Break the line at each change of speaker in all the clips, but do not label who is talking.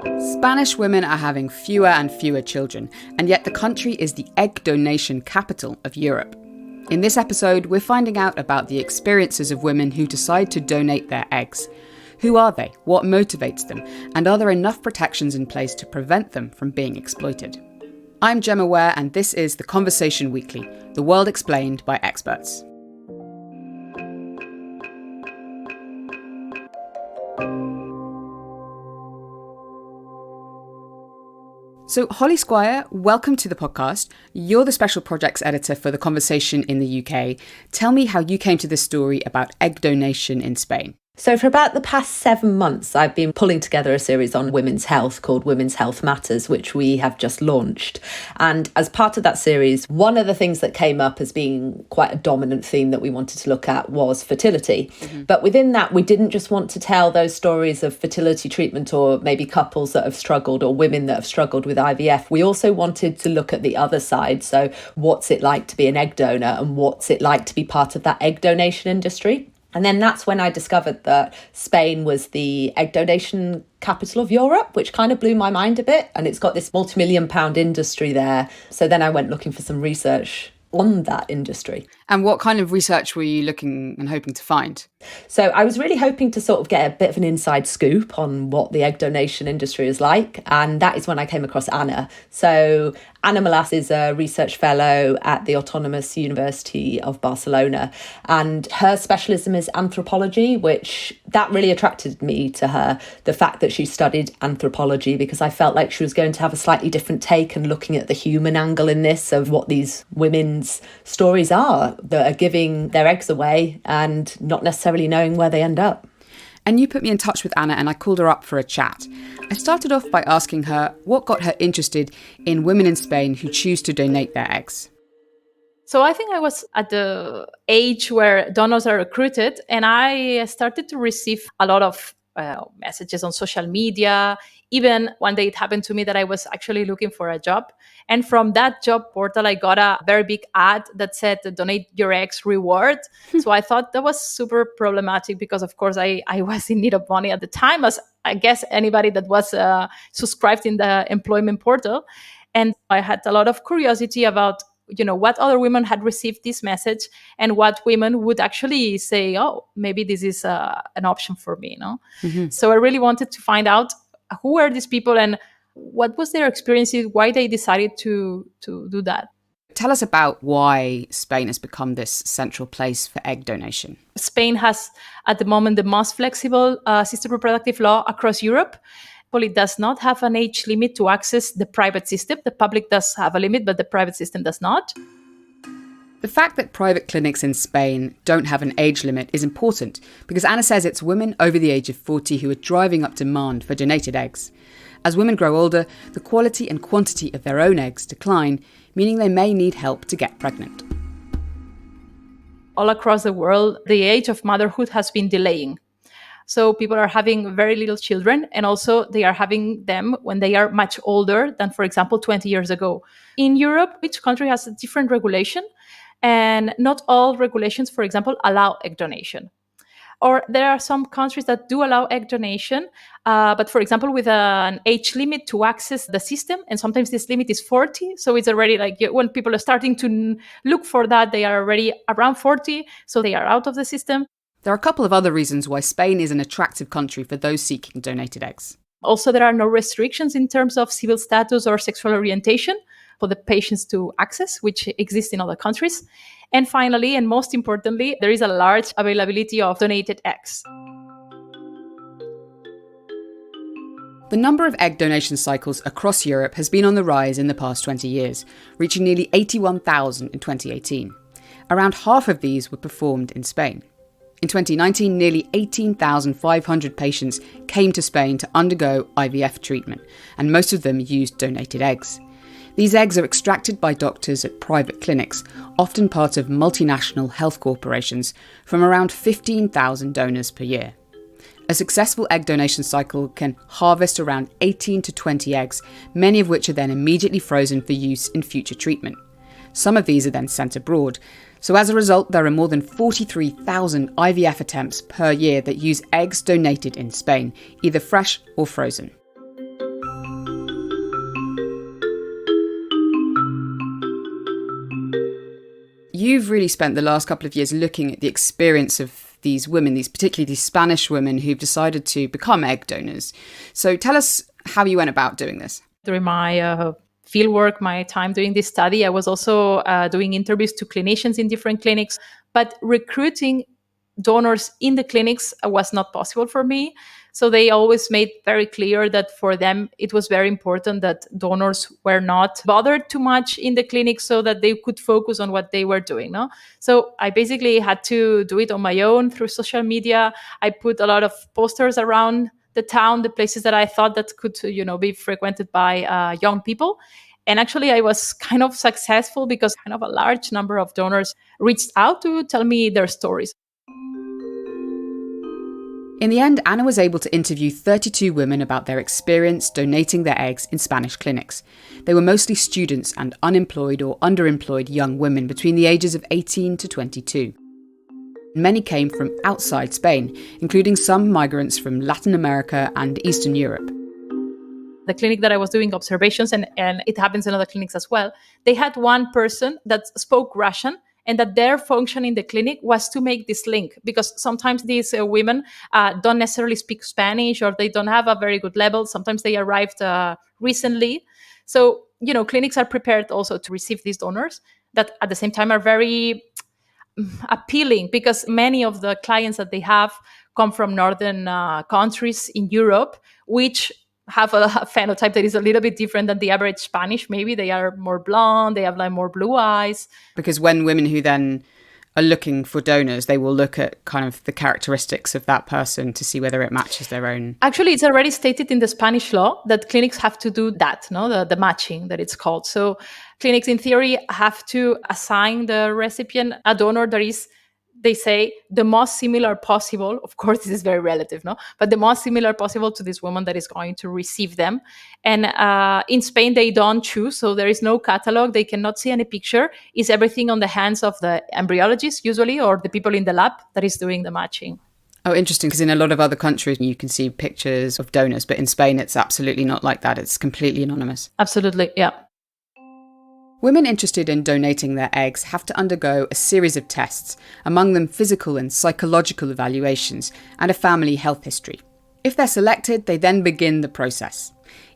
Spanish women are having fewer and fewer children, and yet the country is the egg donation capital of Europe. In this episode, we're finding out about the experiences of women who decide to donate their eggs. Who are they? What motivates them? And are there enough protections in place to prevent them from being exploited? I'm Gemma Ware, and this is The Conversation Weekly, the world explained by experts. So, Holly Squire, welcome to the podcast. You're the Special Projects Editor for The Conversation in the UK. Tell me how you came to this story about egg donation in Spain.
So for about the past 7 months, I've been pulling together a series on women's health called Women's Health Matters, which we have just launched. And as part of that series, one of the things that came up as being quite a dominant theme that we wanted to look at was fertility. But within that, we didn't just want to tell those stories of fertility treatment or maybe couples that have struggled or women that have struggled with IVF. We also wanted to look at the other side. So what's it like to be an egg donor and what's it like to be part of that egg donation industry? And then that's when I discovered that Spain was the egg donation capital of Europe, which kind of blew my mind a bit. And it's got this multi-million-pound industry there. So then I went looking for some research on that industry.
And what kind of research were you looking and hoping to find?
So I was really hoping to sort of get a bit of an inside scoop on what the egg donation industry is like. And that is when I came across Anna. So Anna Molas is a research fellow at the Autonomous University of Barcelona. And her specialism is anthropology, which that really attracted me to her. The fact that she studied anthropology, because I felt like she was going to have a slightly different take and looking at the human angle in this of what these women's stories are that are giving their eggs away and not necessarily knowing where they end up.
And you put me in touch with Anna and I called her up for a chat. I started off by asking her what got her interested in women in Spain who choose to donate their eggs.
So I think I was at the age where donors are recruited, and I started to receive a lot of messages on social media. Even one day it happened to me that I was actually looking for a job. And from that job portal, I got a very big ad that said, donate your eggs reward. So I thought that was super problematic because, of course, I was in need of money at the time, as I guess anybody that was subscribed in the employment portal. And I had a lot of curiosity about what other women had received this message and what women would actually say, oh, maybe this is an option for me, So I really wanted to find out who are these people and what was their experiences, why they decided to do that.
Tell us about why Spain has become this central place for egg donation.
Spain has, at the moment, the most flexible assisted reproductive law across Europe. Well, it does not have an age limit to access the private system. The public does have a limit, but the private system does not.
The fact that private clinics in Spain don't have an age limit is important because Anna says it's women over the age of 40 who are driving up demand for donated eggs. As women grow older, the quality and quantity of their own eggs decline, meaning they may need help to get pregnant.
All across the world, the age of motherhood has been delaying. So people are having very little children, and also they are having them when they are much older than, for example, 20 years ago. In Europe, each country has a different regulation, and not all regulations, for example, allow egg donation. Or there are some countries that do allow egg donation, but for example, with an age limit to access the system, and sometimes this limit is 40. So it's already like when people are starting to look for that, they are already around 40, so they are out of the system.
There are a couple of other reasons why Spain is an attractive country for those seeking donated eggs.
Also, there are no restrictions in terms of civil status or sexual orientation for the patients to access, which exist in other countries. And finally, and most importantly, there is a large availability of donated eggs.
The number of egg donation cycles across Europe has been on the rise in the past 20 years, reaching nearly 81,000 in 2018. Around half of these were performed in Spain. In 2019, nearly 18,500 patients came to Spain to undergo IVF treatment, and most of them used donated eggs. These eggs are extracted by doctors at private clinics, often part of multinational health corporations, from around 15,000 donors per year. A successful egg donation cycle can harvest around 18 to 20 eggs, many of which are then immediately frozen for use in future treatment. Some of these are then sent abroad. So as a result, there are more than 43,000 IVF attempts per year that use eggs donated in Spain, either fresh or frozen. you've really spent the last couple of years looking at the experience of these women, particularly these Spanish women who've decided to become egg donors. So tell us how you went about doing this.
During my fieldwork, my time doing this study, I was also doing interviews to clinicians in different clinics, but recruiting donors in the clinics was not possible for me. So they always made very clear that for them, it was very important that donors were not bothered too much in the clinic so that they could focus on what they were doing. No? So I basically had to do it on my own through social media. I put a lot of posters around the town, the places that I thought that could, be frequented by young people. And actually, I was kind of successful because kind of a large number of donors reached out to tell me their stories.
In the end, Anna was able to interview 32 women about their experience donating their eggs in Spanish clinics. They were mostly students and unemployed or underemployed young women between the ages of 18 to 22. Many came from outside Spain, including some migrants from Latin America and Eastern Europe.
The clinic that I was doing observations, and it happens in other clinics as well, they had one person that spoke Russian, and that their function in the clinic was to make this link, because sometimes these women don't necessarily speak Spanish, or they don't have a very good level. Sometimes they arrived recently. So, clinics are prepared also to receive these donors that at the same time are very appealing, because many of the clients that they have come from northern countries in Europe, which have a phenotype that is a little bit different than the average Spanish. Maybe they are more blonde, they have like more blue eyes.
Because when women who then are looking for donors, they will look at kind of the characteristics of that person to see whether it matches their own.
Actually, it's already stated in the Spanish law that clinics have to do that, the matching that it's called. So clinics in theory have to assign the recipient a donor that is, they say, the most similar possible. Of course, this is very relative, but the most similar possible to this woman that is going to receive them. And in Spain, they don't choose. So there is no catalog. They cannot see any picture. It's everything on the hands of the embryologist, usually, or the people in the lab that is doing the matching.
Oh, interesting, because in a lot of other countries, you can see pictures of donors. But in Spain, it's absolutely not like that. It's completely anonymous.
Absolutely, yeah.
Women interested in donating their eggs have to undergo a series of tests, among them physical and psychological evaluations and a family health history. If they're selected, they then begin the process.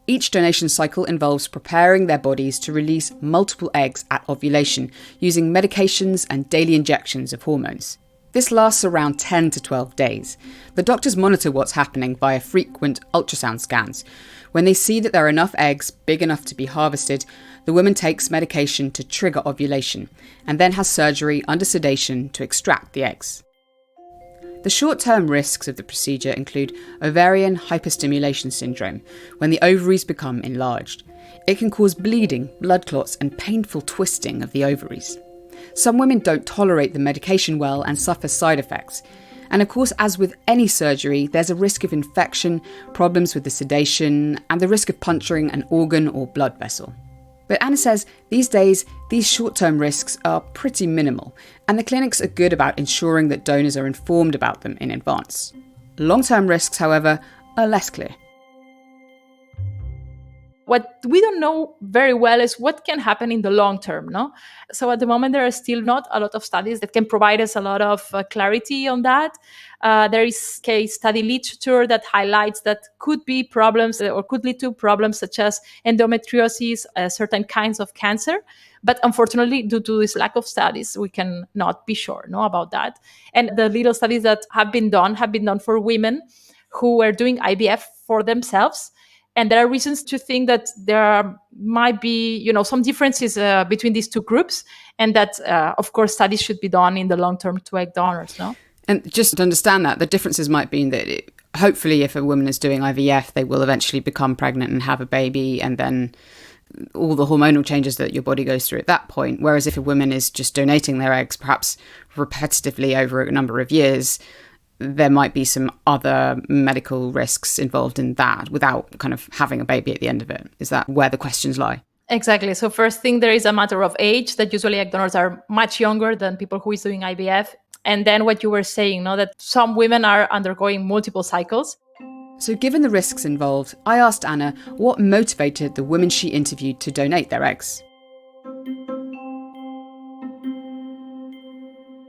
Each donation cycle involves preparing their bodies to release multiple eggs at ovulation using medications and daily injections of hormones. This lasts around 10 to 12 days. The doctors monitor what's happening via frequent ultrasound scans. When they see that there are enough eggs big enough to be harvested, the woman takes medication to trigger ovulation and then has surgery under sedation to extract the eggs. The short-term risks of the procedure include ovarian hyperstimulation syndrome, when the ovaries become enlarged. It can cause bleeding, blood clots, and painful twisting of the ovaries. Some women don't tolerate the medication well and suffer side effects. And of course, as with any surgery, there's a risk of infection, problems with the sedation, and the risk of puncturing an organ or blood vessel. But Anna says these days, these short-term risks are pretty minimal, and the clinics are good about ensuring that donors are informed about them in advance. Long-term risks, however, are less clear.
What we don't know very well is what can happen in the long term, So at the moment, there are still not a lot of studies that can provide us a lot of clarity on that. There is case study literature that highlights that could be problems or could lead to problems such as endometriosis, certain kinds of cancer. But unfortunately, due to this lack of studies, we can not be sure about that. And the little studies that have been done for women who were doing IVF for themselves. And there are reasons to think that there might be, some differences between these two groups, and that, of course, studies should be done in the long term to egg donors.
And just to understand that, the differences might be that hopefully if a woman is doing IVF, they will eventually become pregnant and have a baby, and then all the hormonal changes that your body goes through at that point. Whereas if a woman is just donating their eggs, perhaps repetitively over a number of years, there might be some other medical risks involved in that without kind of having a baby at the end of it. Is that where the questions lie?
Exactly. So first thing, there is a matter of age, that usually egg donors are much younger than people who is doing IVF. And then what you were saying, that some women are undergoing multiple cycles.
So given the risks involved, I asked Anna what motivated the women she interviewed to donate their eggs.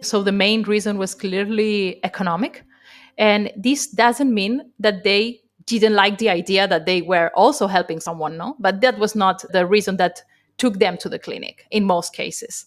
So the main reason was clearly economic. And this doesn't mean that they didn't like the idea that they were also helping someone, no? But that was not the reason that took them to the clinic in most cases.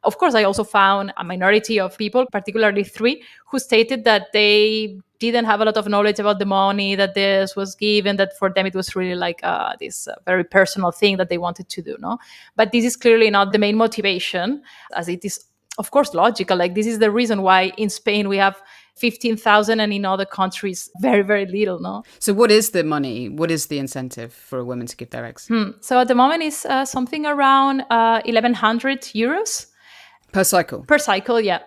Of course, I also found a minority of people, particularly three, who stated that they didn't have a lot of knowledge about the money that this was given, that for them it was really like this very personal thing that they wanted to do, no? But this is clearly not the main motivation, as it is, of course, logical. Like, this is the reason why in Spain we have 15,000 and in other countries very, very little, no?
So what is the money? What is the incentive for a woman to give their eggs?
So at the moment it's something around 1,100 euros.
Per cycle?
Per cycle, yeah.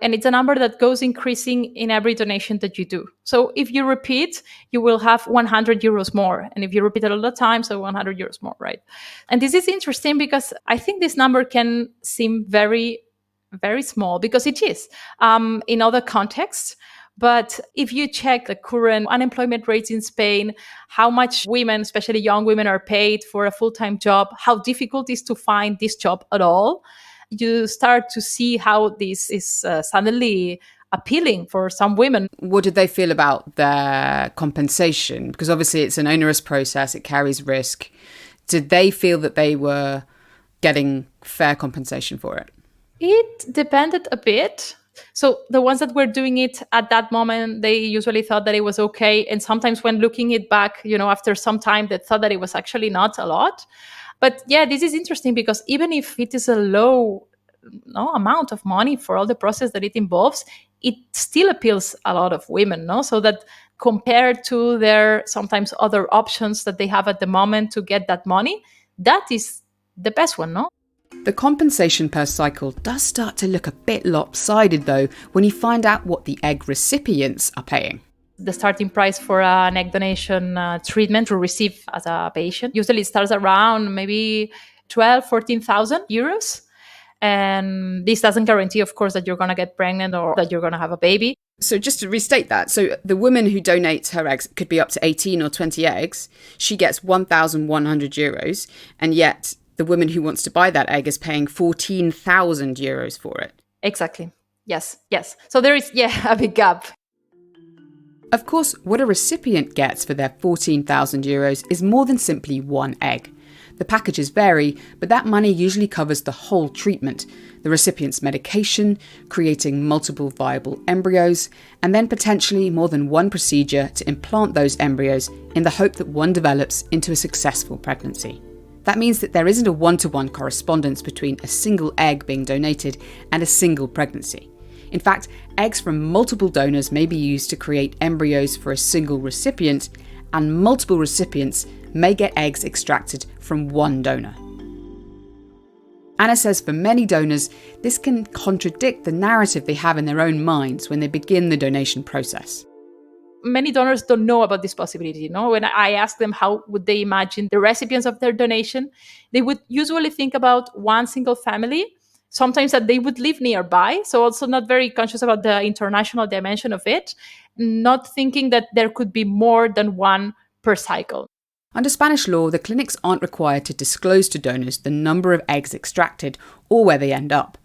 And it's a number that goes increasing in every donation that you do. So if you repeat, you will have 100 euros more. And if you repeat it all the time, so 100 euros more, right? And this is interesting because I think this number can seem very, very small, because it is in other contexts. But if you check the current unemployment rates in Spain, how much women, especially young women, are paid for a full-time job, how difficult it is to find this job at all, you start to see how this is suddenly appealing for some women.
What did they feel about their compensation? Because obviously it's an onerous process, it carries risk. Did they feel that they were getting fair compensation for it?
It depended a bit. So the ones that were doing it at that moment, they usually thought that it was okay. And sometimes when looking it back, after some time, they thought that it was actually not a lot. But yeah, this is interesting because even if it is a low amount of money for all the process that it involves, it still appeals a lot of women, no? So that compared to their sometimes other options that they have at the moment to get that money, that is the best one, no?
The compensation per cycle does start to look a bit lopsided, though, when you find out what the egg recipients are paying.
The starting price for an egg donation treatment to receive as a patient usually starts around maybe 12,000, 14,000 euros. And this doesn't guarantee, of course, that you're going to get pregnant or that you're going to have a baby.
So just to restate that, so the woman who donates her eggs, could be up to 18 or 20 eggs, she gets 1,100 euros, and yet the woman who wants to buy that egg is paying 14,000 euros for it.
Exactly. Yes. So there is, a big gap.
Of course, what a recipient gets for their 14,000 euros is more than simply one egg. The packages vary, but that money usually covers the whole treatment, the recipient's medication, creating multiple viable embryos, and then potentially more than one procedure to implant those embryos in the hope that one develops into a successful pregnancy. That means that there isn't a one-to-one correspondence between a single egg being donated and a single pregnancy. In fact, eggs from multiple donors may be used to create embryos for a single recipient, and multiple recipients may get eggs extracted from one donor. Anna says for many donors, this can contradict the narrative they have in their own minds when they begin the donation process.
Many donors don't know about this possibility. When I ask them how would they imagine the recipients of their donation, they would usually think about one single family, sometimes that they would live nearby, so also not very conscious about the international dimension of it, not thinking that there could be more than one per cycle.
Under Spanish law, the clinics aren't required to disclose to donors the number of eggs extracted or where they end up.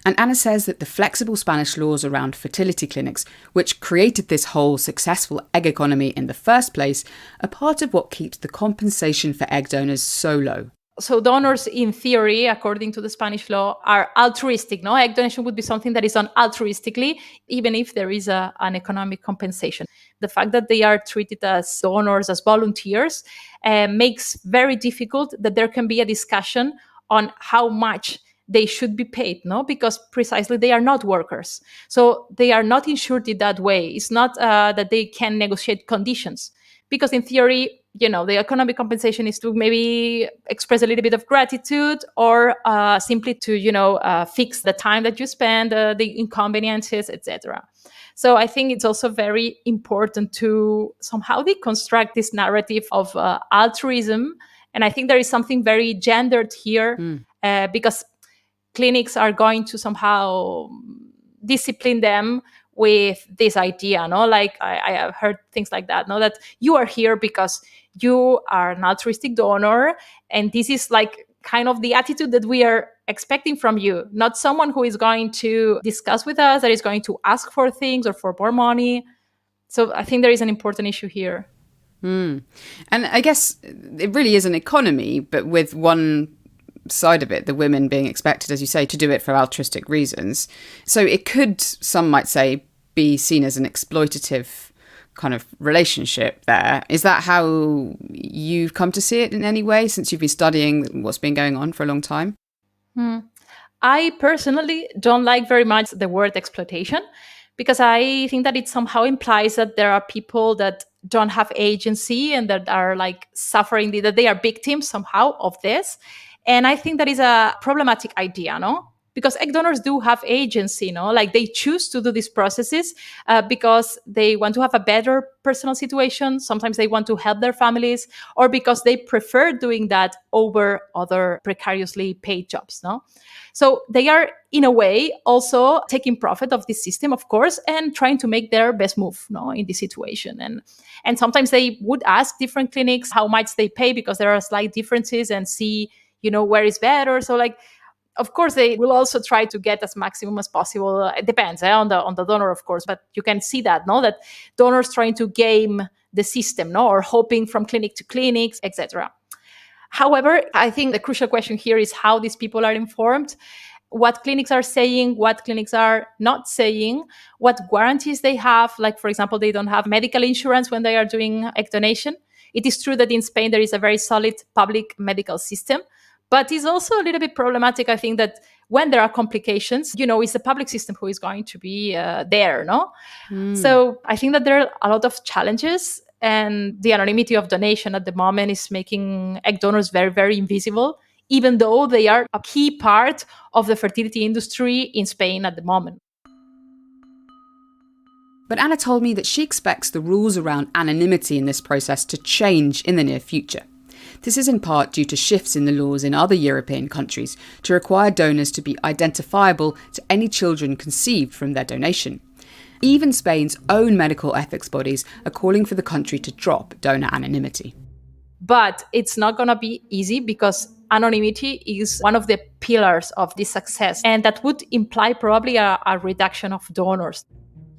And Anna says that the flexible Spanish laws around fertility clinics, which created this whole successful egg economy in the first place, are part of what keeps the compensation for egg donors so low.
So donors, in theory, according to the Spanish law, are altruistic. No, egg donation would be something that is done altruistically, even if there is an economic compensation. The fact that they are treated as donors, as volunteers, makes very difficult that there can be a discussion on how much they should be paid, no? Because precisely they are not workers. So they are not insured in that way. It's not that they can negotiate conditions. Because in theory, the economic compensation is to maybe express a little bit of gratitude or simply to, fix the time that you spend, the inconveniences, etc. So I think it's also very important to somehow deconstruct this narrative of altruism. And I think there is something very gendered here because clinics are going to somehow discipline them with this idea, no? Like I have heard things like that, no? That you are here because you are an altruistic donor, and this is like kind of the attitude that we are expecting from you, not someone who is going to discuss with us, that is going to ask for things or for more money. So I think there is an important issue here.
And I guess it really is an economy, but with one side of it, the women being expected, as you say, to do it for altruistic reasons. So it could, some might say, be seen as an exploitative kind of relationship there. Is that how you've come to see it in any way, since you've been studying what's been going on for a long time?
I personally don't like very much the word exploitation, because I think that it somehow implies that there are people that don't have agency and that are like suffering, that they are victims somehow of this. And I think that is a problematic idea, no? Because egg donors do have agency, no? Like they choose to do these processes because they want to have a better personal situation. Sometimes they want to help their families, or because they prefer doing that over other precariously paid jobs, no? So they are, in a way, also taking profit of this system, of course, and trying to make their best move, no, in this situation. And sometimes they would ask different clinics how much they pay, because there are slight differences, and see, where is better. So like, of course, they will also try to get as maximum as possible. It depends on the donor, of course, but you can see that, no, that donors trying to game the system, no, or hopping from clinic to clinics, etc. However, I think the crucial question here is how these people are informed, what clinics are saying, what clinics are not saying, what guarantees they have. Like, for example, they don't have medical insurance when they are doing egg donation. It is true that in Spain there is a very solid public medical system, but it's also a little bit problematic, I think, that when there are complications, it's the public system who is going to be there, no? So I think that there are a lot of challenges, and the anonymity of donation at the moment is making egg donors very, very invisible, even though they are a key part of the fertility industry in Spain at the moment.
But Anna told me that she expects the rules around anonymity in this process to change in the near future. This is in part due to shifts in the laws in other European countries to require donors to be identifiable to any children conceived from their donation. Even Spain's own medical ethics bodies are calling for the country to drop donor anonymity.
But it's not going to be easy, because anonymity is one of the pillars of this success, and that would imply probably a reduction of donors.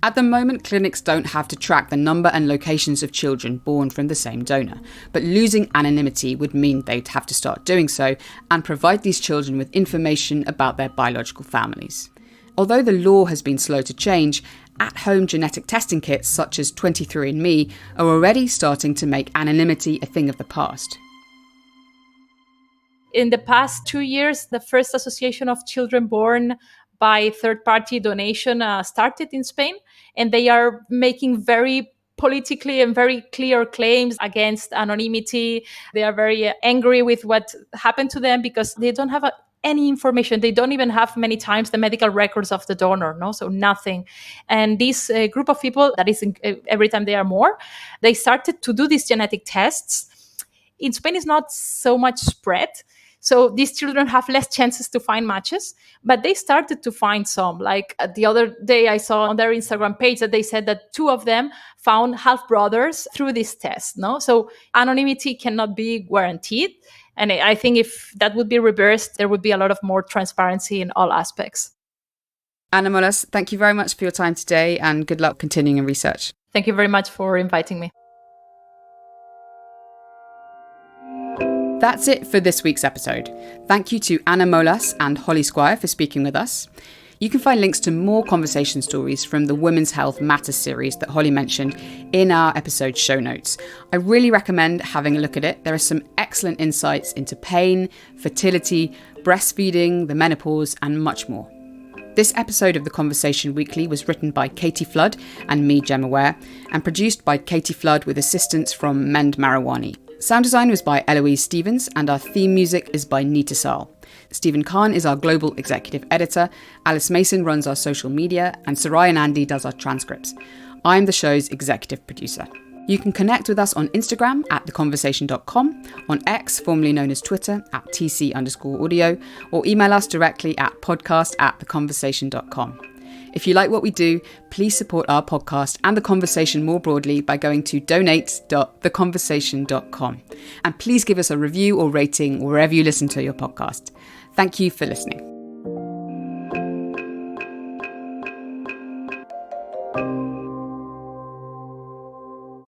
At the moment, clinics don't have to track the number and locations of children born from the same donor, but losing anonymity would mean they'd have to start doing so and provide these children with information about their biological families. Although the law has been slow to change, at-home genetic testing kits such as 23andMe are already starting to make anonymity a thing of the past.
In the past 2 years, the first association of children born by third-party donation started in Spain, and they are making very politically and very clear claims against anonymity. They are very angry with what happened to them, because they don't have any information. They don't even have many times the medical records of the donor, no, so nothing. And this group of people, that is every time they are more, they started to do these genetic tests. In Spain, it's not so much spread, so these children have less chances to find matches, but they started to find some. Like the other day, I saw on their Instagram page that they said that 2 of them found half brothers through this test. No, so anonymity cannot be guaranteed. And I think if that would be reversed, there would be a lot of more transparency in all aspects.
Anna Molas, thank you very much for your time today, and good luck continuing in research.
Thank you very much for inviting me.
That's it for this week's episode. Thank you to Anna Molas and Holly Squire for speaking with us. You can find links to more conversation stories from the Women's Health Matters series that Holly mentioned in our episode show notes. I really recommend having a look at it. There are some excellent insights into pain, fertility, breastfeeding, the menopause, and much more. This episode of The Conversation Weekly was written by Katie Flood and me, Gemma Ware, and produced by Katie Flood with assistance from Mend Mariwany. Sound design was by Eloise Stevens, and our theme music is by Neeta Sarl. Stephen Khan is our global executive editor, Alice Mason runs our social media, and Sarai Anandi does our transcripts. I'm the show's executive producer. You can connect with us on Instagram at theconversation.com, on X, formerly known as Twitter, at TC_audio, or email us directly at podcast@theconversation.com. If you like what we do, please support our podcast and the conversation more broadly by going to donate.theconversation.com. And please give us a review or rating wherever you listen to your podcast. Thank you for listening.